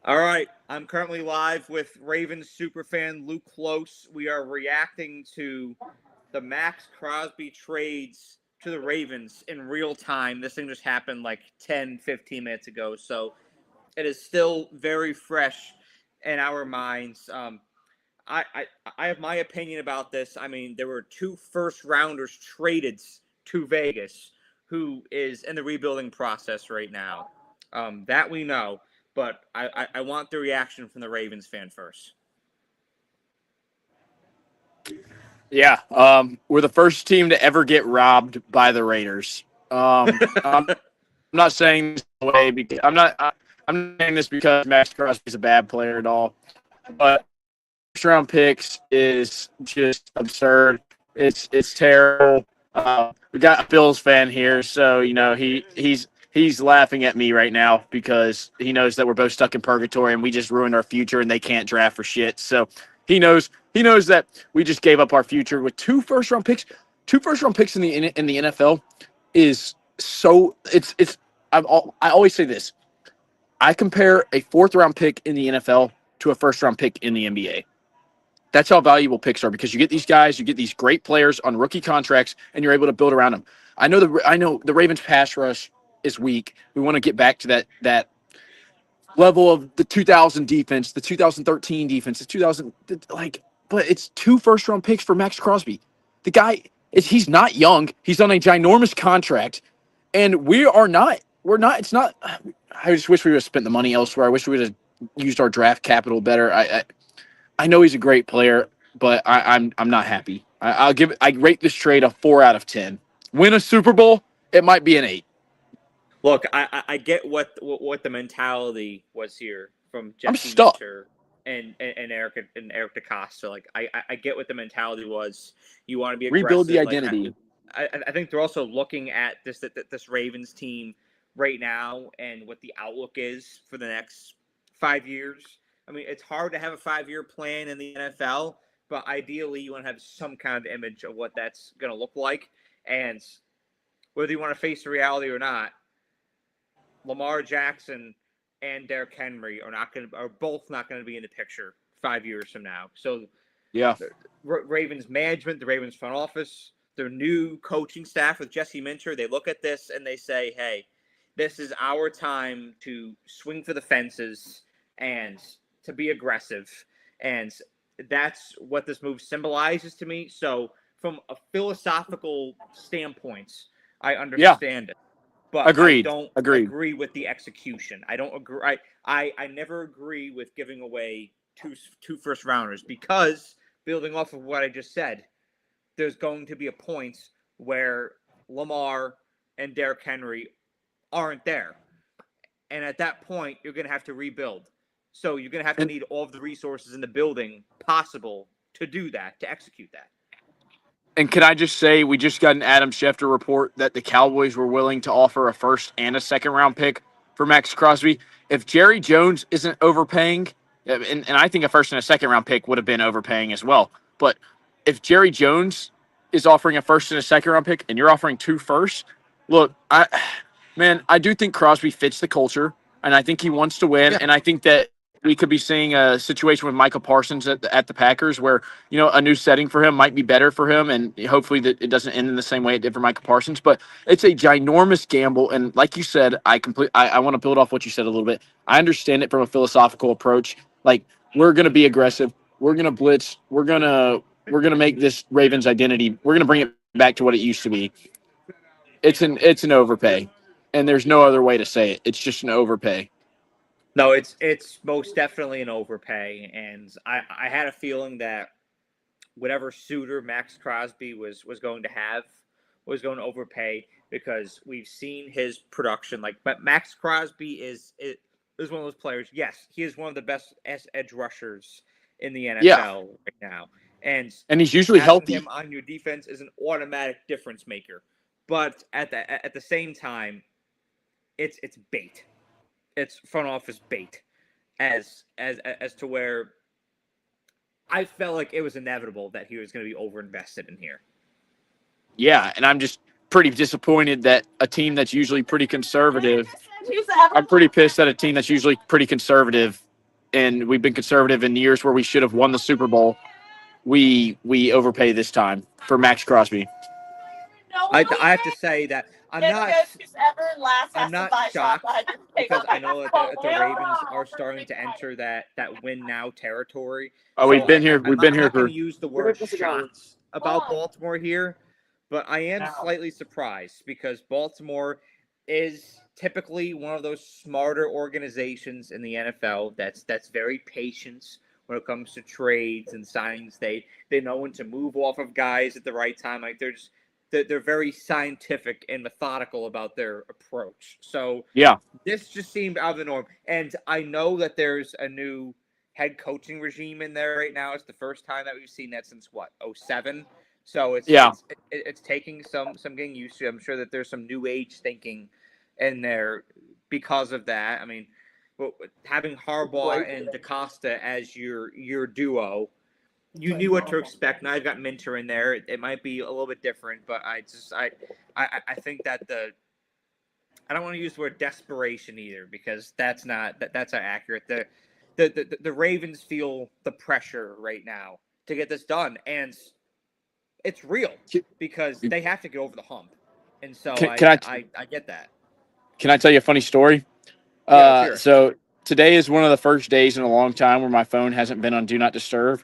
All right, I'm currently live with Ravens superfan Luke Close. We are reacting to the Maxx Crosby trades to the Ravens in real time. This thing just happened like 10, 15 minutes ago, so it is still very fresh in our minds. I, I, I have my opinion about this. I mean, there were two first rounders traded to Vegas, who is in the rebuilding process right now. That we know, but I want the reaction from the Ravens fan first. Yeah, we're the first team to ever get robbed by the Raiders. I'm not saying this way because I'm not saying this because Max Crosby's a bad player at all. But first round picks is just absurd. It's terrible. We got a Bills fan here, so he's laughing at me right now because he knows that we're both stuck in purgatory and we just ruined our future and they can't draft for shit. So he knows that we just gave up our future with two first round picks. Two first round picks in the NFL is so it's I always say this. I compare a fourth round pick in the NFL to a first round pick in the NBA. That's how valuable picks are because you get these guys, you get these great players on rookie contracts, and you're able to build around them. I know the Ravens pass rush is weak. We want to get back to that level of the 2000 defense, the 2013 defense, the 2000 but it's two first round picks for Maxx Crosby. The guy he's not young. He's on a ginormous contract, and we're not. It's not. I just wish we would have spent the money elsewhere. I wish we would have used our draft capital better. I know he's a great player, but I'm not happy. I rate this trade a 4 out of 10. Win a Super Bowl, it might be an 8. Look, I get what the mentality was here from I'm Jesse stuck. Minter and Eric DeCosta. Like I get what the mentality was. You want to be Rebuild the aggressive. Like identity. I think they're also looking at this Ravens team right now and what the outlook is for the next 5 years. I mean, it's hard to have a 5-year plan in the NFL, but ideally you want to have some kind of image of what that's going to look like. And whether you want to face the reality or not, Lamar Jackson and Derrick Henry are both not going to be in the picture 5 years from now. So Yeah. the Ravens management, the Ravens front office, their new coaching staff with Jesse Minter, they look at this and they say, hey, this is our time to swing for the fences and to be aggressive. And that's what this move symbolizes to me. So from a philosophical standpoint, I Yeah. understand it. But I Agreed. don't Agreed. agree with the execution. I don't agree. I never agree with giving away two first rounders because building off of what I just said, there's going to be a point where Lamar and Derrick Henry aren't there. And at that point, you're going to have to rebuild. So you're going to have to And need all of the resources in the building possible to do that, to execute that. and can I just say we just got an Adam Schefter report that the Cowboys were willing to offer a first and a second round pick for Maxx Crosby. If Jerry Jones isn't overpaying, and I think a first and a second round pick would have been overpaying as well. But if Jerry Jones is offering a first and a second round pick and you're offering two firsts, look, I do think Crosby fits the culture and I think he wants to win. Yeah. And I think that we could be seeing a situation with Michael Parsons at the Packers where, a new setting for him might be better for him. And hopefully that it doesn't end in the same way it did for Michael Parsons. But it's a ginormous gamble. And like you said, I want to build off what you said a little bit. I understand it from a philosophical approach. Like, we're going to be aggressive. We're going to blitz. We're going to make this Ravens identity. We're going to bring it back to what it used to be. It's an overpay. And there's no other way to say it. It's just an overpay. No, it's most definitely an overpay, and I had a feeling that whatever suitor Maxx Crosby was going to have was going to overpay because we've seen his production. Like, but Maxx Crosby is one of those players. Yes, he is one of the best edge rushers in the Yeah. NFL right now, and And he's usually having healthy. him on your defense is an automatic difference maker. But at the same time, it's bait. It's front office bait, as to where I felt like it was inevitable that he was going to be overinvested in here. Yeah, and I'm just pretty disappointed that a team that's usually pretty conservative. I'm pretty pissed that a team that's usually pretty conservative and we've been conservative in years where we should have won the Super Bowl. We overpay this time for Maxx Crosby. I have to say that I'm not shocked because I know that the Ravens are starting to enter that win now territory. Oh, So we've been here. I'm We've been here not going for. to use the word shocked about Baltimore here, but I am slightly surprised because Baltimore is typically one of those smarter organizations in the NFL that's very patient when it comes to trades and signings. They know when to move off of guys at the right time. Like they're very scientific and methodical about their approach. So Yeah. this just seemed out of the norm. And I know that there's a new head coaching regime in there right now. It's the first time that we've seen that since what, 07? So it's taking some getting used to. I'm sure that there's some new age thinking in there because of that. I mean, having Harbaugh and DaCosta as your duo, you knew what to expect. Now you've got Minter in there. It might be a little bit different, but I think that I don't want to use the word desperation either because that's not accurate. The Ravens feel the pressure right now to get this done, and it's real because they have to get over the hump. And so I get that. Can I tell you a funny story? Yeah, so today is one of the first days in a long time where my phone hasn't been on Do Not Disturb.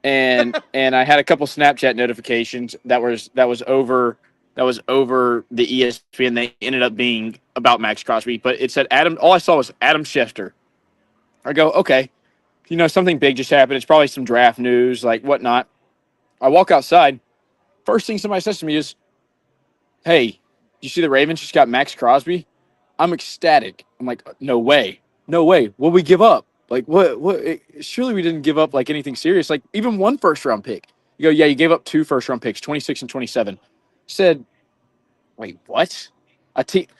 And I had a couple Snapchat notifications that was over the ESPN. They ended up being about Maxx Crosby, but it said Adam. All I saw was Adam Schefter. I go, okay, something big just happened. It's probably some draft news, like whatnot. I walk outside. First thing somebody says to me is, "Hey, you see the Ravens just got Maxx Crosby?" I'm ecstatic. I'm like, no way. What we give up? Like, what? Surely we didn't give up like anything serious. Like even one first round pick. You go, yeah, you gave up 2 first round picks, 26 and 27. Said, wait, what? Here's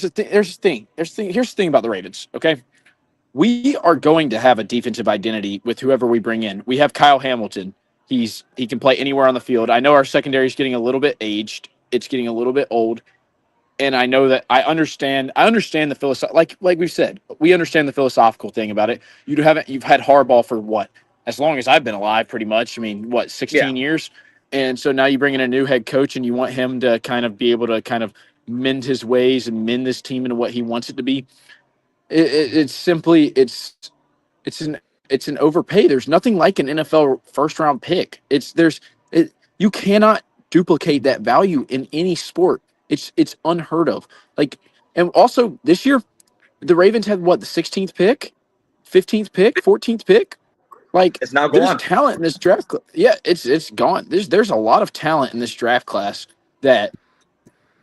the thing about the Ravens. Okay, we are going to have a defensive identity with whoever we bring in. We have Kyle Hamilton. He can play anywhere on the field. I know our secondary is getting a little bit aged. It's getting a little bit old. And I know that I understand the like we've said, we understand the philosophical thing about it. You've had Harbaugh for what? As long as I've been alive, pretty much. I mean, what, 16 years? And so now you bring in a new head coach and you want him to kind of be able to kind of mend his ways and mend this team into what he wants it to be. It's an overpay. There's nothing like an NFL first round pick. You cannot duplicate that value in any sport. It's unheard of. Like, and also this year, the Ravens had what, the 16th pick, 15th pick, 14th pick. Like, it's now there's gone. talent in this draft. Yeah, it's gone. There's a lot of talent in this draft class that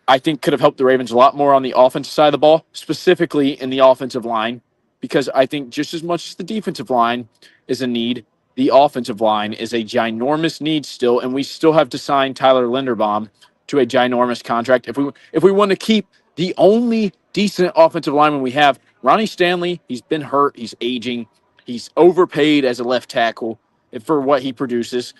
I think could have helped the Ravens a lot more on the offensive side of the ball, specifically in the offensive line, because I think just as much as the defensive line is a need, the offensive line is a ginormous need still, and we still have to sign Tyler Linderbaum to a ginormous contract. If we want to keep the only decent offensive lineman we have, Ronnie Stanley, he's been hurt, he's aging, he's overpaid as a left tackle for what he produces.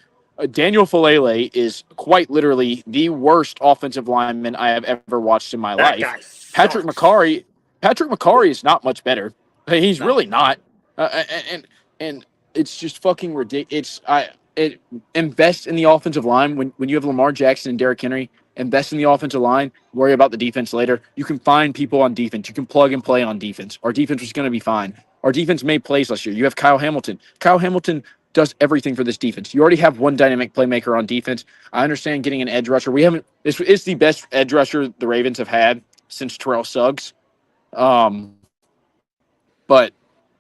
Daniel Falele is quite literally the worst offensive lineman I have ever watched in my life. Patrick McCarry is not much better. He's really not. And it's just fucking ridiculous. Invest in the offensive line when you have Lamar Jackson and Derrick Henry. Invest in the offensive line. Worry about the defense later. You can find people on defense. You can plug and play on defense. Our defense is going to be fine. Our defense made plays last year. You have Kyle Hamilton. Kyle Hamilton does everything for this defense. You already have one dynamic playmaker on defense. I understand getting an edge rusher. This is the best edge rusher the Ravens have had since Terrell Suggs. But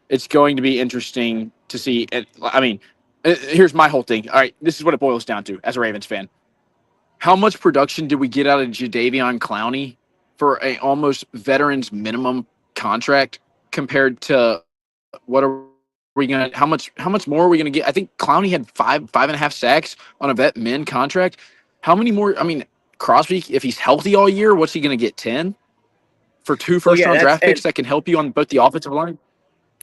it's going to be interesting to see. I mean, here's my whole thing. All right, this is what it boils down to as a Ravens fan. How much production did we get out of Jadeveon Clowney for a almost veterans minimum contract compared to what are we gonna? How much more are we gonna get? I think Clowney had 5.5 sacks on a vet min contract. How many more? I mean, Crosby, if he's healthy all year, what's he gonna get? 10 for 2 first-round draft picks that can help you on both the offensive line.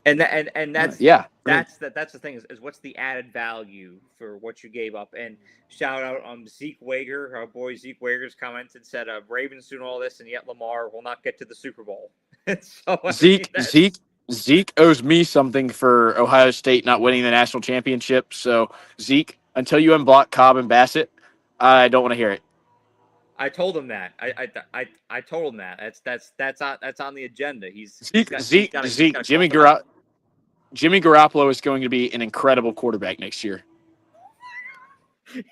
And that's that's the thing is what's the added value for what you gave up? And shout out Zeke Wager, our boy Zeke Wager's commented said Ravens doing all this and yet Lamar will not get to the Super Bowl. So, Zeke Zeke owes me something for Ohio State not winning the national championship. So, Zeke, until you unblock Cobb and Bassett, I don't want to hear it. I told him that. I told him that. That's on the agenda. He's Zeke, got he's Zeke, got to he's Zeke, got to call them out. Jimmy Garoppolo is going to be an incredible quarterback next year.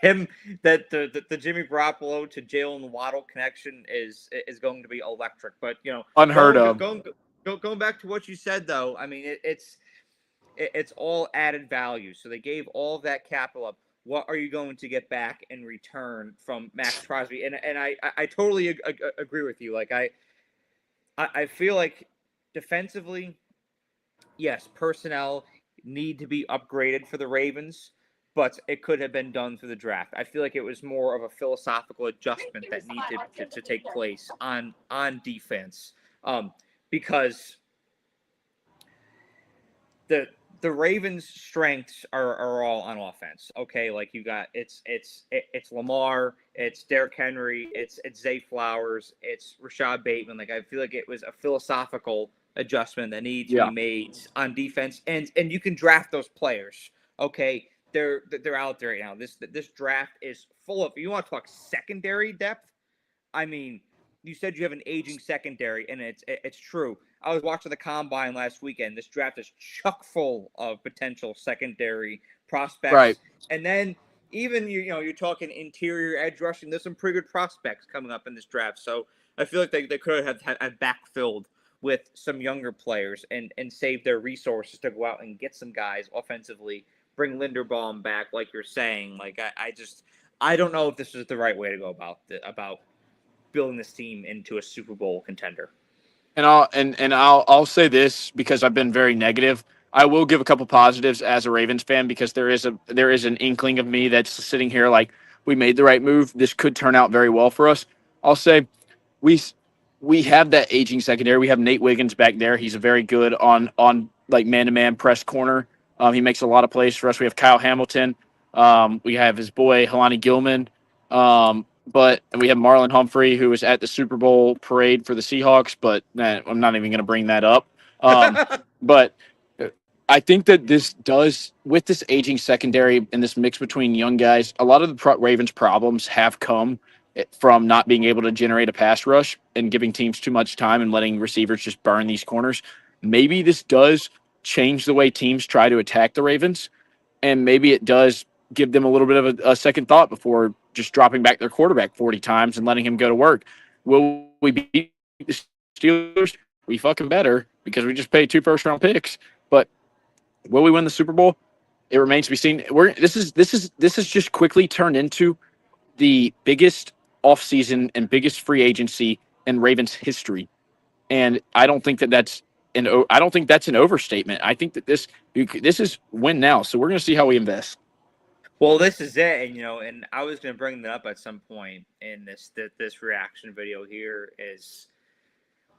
Him that the Jimmy Garoppolo to Jalen Waddle connection is going to be electric. But Unheard of. going back to what you said though, I mean it's all added value. So they gave all of that capital up. What are you going to get back in return from Maxx Crosby? And I totally agree with you. Like I feel like defensively, yes, personnel need to be upgraded for the Ravens, but it could have been done through the draft. I feel like it was more of a philosophical adjustment that needed to take place on defense, because the Ravens' strengths are all on offense. Okay, like you got it's Lamar, it's Derrick Henry, it's Zay Flowers, it's Rashad Bateman. Like I feel like it was a philosophical adjustment that needed to be made on defense, and you can draft those players. Okay, they're out there right now. This draft is full of. You want to talk secondary depth? I mean, you said you have an aging secondary, and it's true. I was watching the combine last weekend. This draft is chock full of potential secondary prospects, Right. and then even you're talking interior edge rushing. There's some pretty good prospects coming up in this draft. So I feel like they could have backfilled with some younger players and save their resources to go out and get some guys offensively. Bring Linderbaum back, like you're saying. Like I don't know if this is the right way to go about building this team into a Super Bowl contender. And I'll say this because I've been very negative. I will give a couple positives as a Ravens fan because there is an inkling of me that's sitting here like we made the right move. This could turn out very well for us. I'll say we we have that aging secondary. We have Nate Wiggins back there. He's a very good on like man to man press corner. He makes a lot of plays for us. We have Kyle Hamilton. We have his boy Helani Gilman. But we have Marlon Humphrey, who was at the Super Bowl parade for the Seahawks, but I'm not even going to bring that up. But I think that this does, with this aging secondary and this mix between young guys, a lot of the Ravens' problems have come from not being able to generate a pass rush and giving teams too much time and letting receivers just burn these corners. Maybe this does change the way teams try to attack the Ravens, and maybe it does give them a little bit of a second thought before just dropping back their quarterback 40 times and letting him go to work. Will we beat the Steelers? We fucking better because we just paid 2 first-round picks. But will we win the Super Bowl? It remains to be seen. This is just quickly turned into the biggest offseason and biggest free agency in Ravens history. And I don't think that's an overstatement. I think that this is win now. So we're going to see how we invest. Well, this is it, and I was going to bring that up at some point in this reaction video here. Is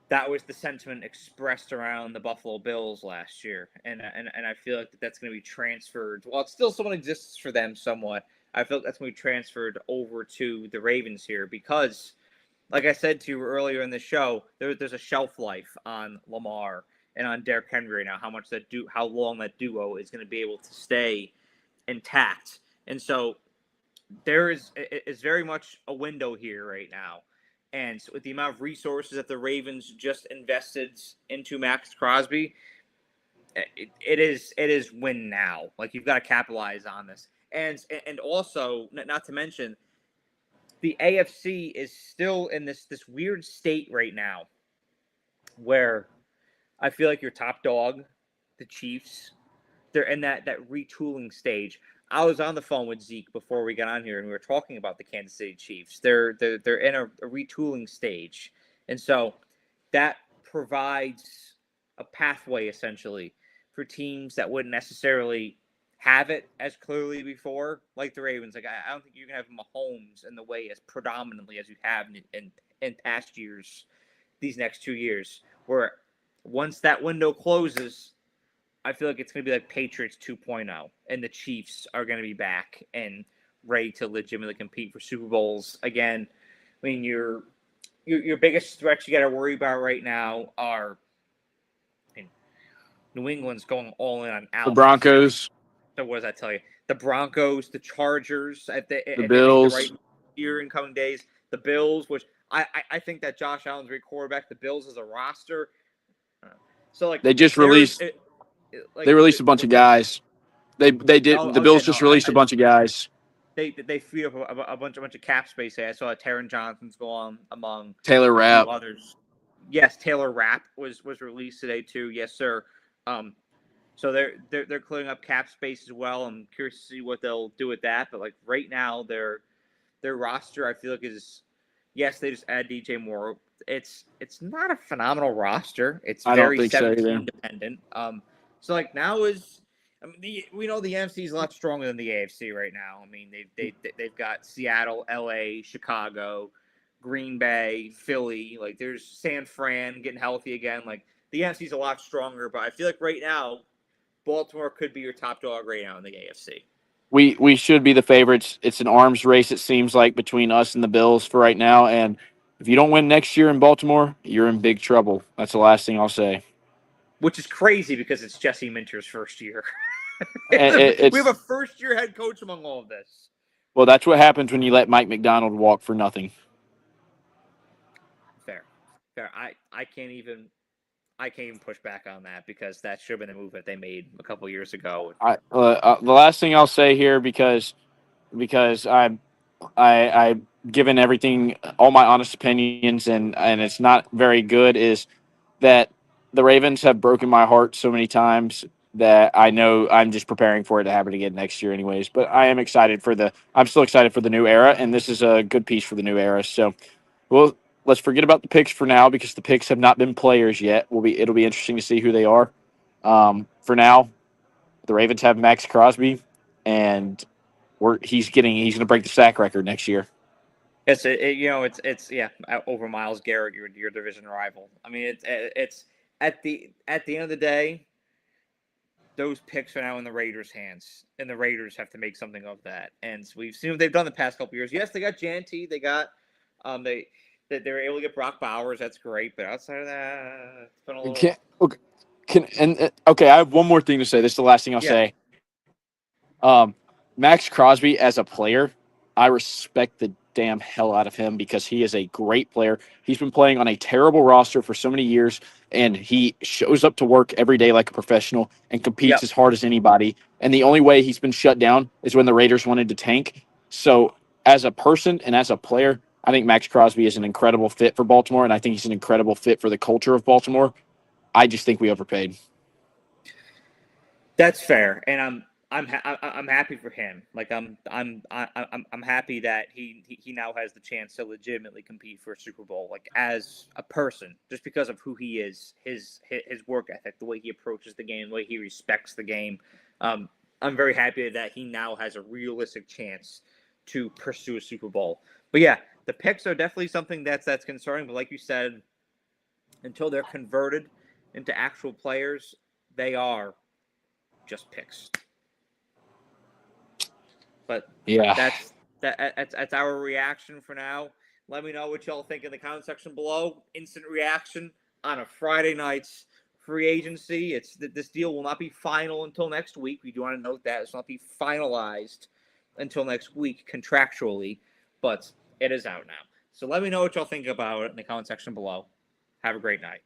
that was the sentiment expressed around the Buffalo Bills last year, and I feel like that's going to be transferred. While it still somewhat exists for them, somewhat, I feel like that's going to be transferred over to the Ravens here because, like I said to you earlier in the show, there's a shelf life on Lamar and on Derrick Henry now. How long that duo is going to be able to stay intact. And so there is very much a window here right now. And with the amount of resources that the Ravens just invested into Maxx Crosby, it is win now. Like you've got to capitalize on this. And also, not to mention, the AFC is still in this weird state right now where I feel like your top dog, the Chiefs, they're in that retooling stage. I was on the phone with Zeke before we got on here, and we were talking about the Kansas City Chiefs. They're in a retooling stage, and so that provides a pathway essentially for teams that wouldn't necessarily have it as clearly before, like the Ravens. Like I don't think you can have Mahomes in the way as predominantly as you have in past years. These next 2 years, where once that window closes, I feel like it's going to be like Patriots 2.0, and the Chiefs are going to be back and ready to legitimately compete for Super Bowls again. I mean, your biggest threats you got to worry about right now are New England's going all in on The Alvin. Broncos, So what does that tell you? The Broncos, the Chargers, if the they make the right Bills. year in coming days, the Bills, which I think that Josh Allen's a great quarterback. The Bills as a roster. So like They just there's released. like They released a bunch of guys. They did. The yeah, Bills no, just released a bunch of guys. they free up a bunch of cap space there. I saw Taron Johnson's go on among Taylor a few Rapp. others. Yes, Taylor Rapp was released today too. Yes, sir. So they're clearing up cap space as well. I'm curious to see what they'll do with that. But like right now, their roster I feel like is yes, they just add DJ Moore. It's not a phenomenal roster. It's I don't very think so either. 17 dependent. So like now is I mean we know the NFC is a lot stronger than the AFC right now. I mean they've got Seattle, LA, Chicago, Green Bay, Philly. Like there's San Fran getting healthy again. Like the NFC is a lot stronger, but I feel like right now Baltimore could be your top dog right now in the AFC. We should be the favorites. It's an arms race, it seems like, between us and the Bills for right now. And if you don't win next year in Baltimore, you're in big trouble. That's the last thing I'll say. Which is crazy because it's Jesse Minter's first year. We have a first-year head coach among all of this. Well, that's what happens when you let Mike McDonald walk for nothing. Fair. I can't even push back on that because that should have been a move that they made a couple years ago. The last thing I'll say here, because I've given everything all my honest opinions, and it's not very good, is that the Ravens have broken my heart so many times that I know I'm just preparing for it to happen again next year anyways. But I'm still excited for the new era, and this is a good piece for the new era. So let's forget about the picks for now because the picks have not been players yet. It'll be interesting to see who they are. For now, the Ravens have Maxx Crosby, and he's going to break the sack record next year. It's over Myles Garrett, your division rival. I mean, it's at the end of the day, those picks are now in the Raiders' hands, and the Raiders have to make something of that. And we've seen what they've done the past couple years. Yes, they got Janty, they got they were able to get Brock Bowers. That's great, but outside of that, it's been a little. Okay, I have one more thing to say. This is the last thing I'll say. Maxx Crosby as a player, I respect the damn hell out of him because he is a great player. He's been playing on a terrible roster for so many years, and he shows up to work every day like a professional and competes as hard as anybody. And the only way he's been shut down is when the Raiders wanted to tank. So as a person and as a player, I think Maxx Crosby is an incredible fit for Baltimore, and I think he's an incredible fit for the culture of Baltimore. I just think we overpaid. That's fair, and I'm happy for him. Like I'm happy that he now has the chance to legitimately compete for a Super Bowl. Like as a person, just because of who he is, his work ethic, the way he approaches the game, the way he respects the game. I'm very happy that he now has a realistic chance to pursue a Super Bowl. But yeah, the picks are definitely something that's concerning. But like you said, until they're converted into actual players, they are just picks. But yeah, that's our reaction for now. Let me know what y'all think in the comment section below. Instant reaction on a Friday night's free agency. This deal will not be final until next week. We do want to note that it's not be finalized until next week contractually, but it is out now. So let me know what y'all think about it in the comment section below. Have a great night.